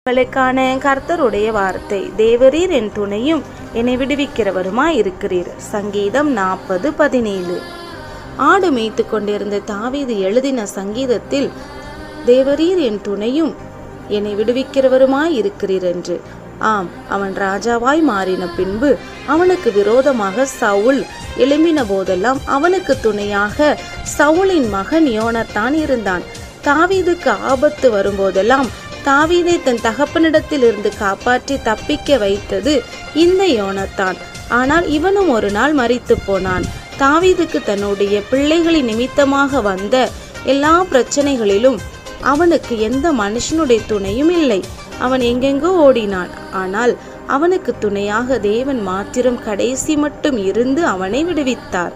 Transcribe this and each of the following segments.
உங்களுக்கான கர்த்தருடைய வார்த்தை. தேவரீர் என் துணையும் என்னை விடுவிக்கிறவருமாய் இருக்கிறீர். சங்கீதம் 40:17. ஆடு மேய்த்து கொண்டிருந்த தாவீது எழுதின சங்கீதத்தில் தேவரீர் என் துணையும் என்னை விடுவிக்கிறவருமாய் இருக்கிறீர் என்று. ஆம், அவன் ராஜாவாய் மாறின பின்பு அவனுக்கு விரோதமாக சவுல் எழும்பின போதெல்லாம் அவனுக்கு துணையாக சவுலின் மகன் யோனத்தான் இருந்தான். தாவீதுக்கு ஆபத்து வரும்போதெல்லாம் தாவீதை தன் தகப்பனிடத்தில் இருந்து காப்பாற்றி தப்பிக்க வைத்தது இந்த யோனத்தான். ஆனால் இவனும் ஒரு நாள் மரித்து போனான். தாவீதுக்கு தன்னுடைய பிள்ளைகளின் நிமித்தமாக வந்த எல்லா பிரச்சனைகளிலும் அவனுக்கு எந்த மனுஷனுடைய துணையும் இல்லை. அவன் எங்கெங்கோ ஓடினான். ஆனால் அவனுக்கு துணையாக தேவன் மாத்திரம் கடைசி மட்டும் இருந்து அவனை விடுவித்தார்.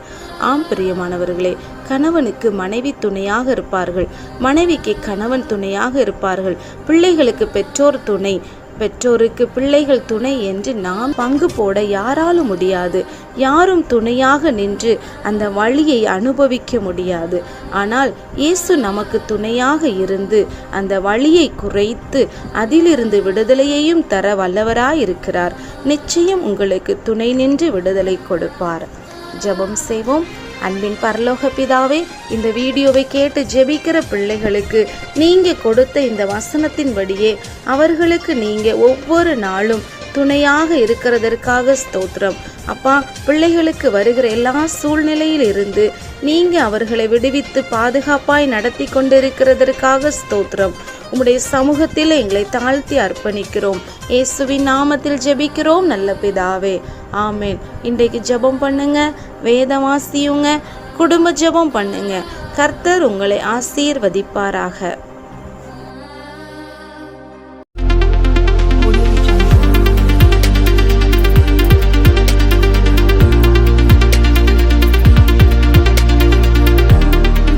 ஆம் பிரியமானவர்களே, கணவனுக்கு மனைவி துணையாக இருப்பார்கள், மனைவிக்கு கணவன் துணையாக இருப்பார்கள், பிள்ளைகளுக்கு பெற்றோர் துணை, பெற்றோருக்கு பிள்ளைகள் துணை என்று நாம் பங்கு போட யாராலும் முடியாது. யாரும் துணையாக நின்று அந்த வழியை அனுபவிக்க முடியாது. ஆனால் இயேசு நமக்கு துணையாக இருந்து அந்த வழியை குறைத்து அதிலிருந்து விடுதலையையும் தர வல்லவராயிருக்கிறார். நிச்சயம் உங்களுக்கு துணை நின்று விடுதலை கொடுப்பார். ஜெபம் செய்வோம். அன்பின் பரலோக பிதாவே, இந்த வீடியோவை கேட்டு ஜெபிக்கிற பிள்ளைகளுக்கு நீங்க கொடுத்த இந்த வசனத்தின்படியே அவர்களுக்கு நீங்க ஒவ்வொரு நாளும் துணையாக இருக்கிறதற்காக ஸ்தோத்திரம். அப்பா, பிள்ளைகளுக்கு வருகிற எல்லா சூழ்நிலையில் இருந்து நீங்க அவர்களை விடுவித்து பாதுகாப்பாய் நடத்தி கொண்டிருக்கிறதற்காக ஸ்தோத்திரம். உம்முடைய சமூகத்தில் எங்களை தாழ்த்தி அர்ப்பணிக்கிறோம். இயேசுவின் நாமத்தில் ஜெபிக்கிறோம் நல்ல பிதாவே, ஆமேன். இன்றைக்கு ஜெபம் பண்ணுங்க, வேதம் வாசியுங்க, குடும்ப ஜெபம் பண்ணுங்க. கர்த்தர் உங்களை ஆசீர்வதிப்பாராக.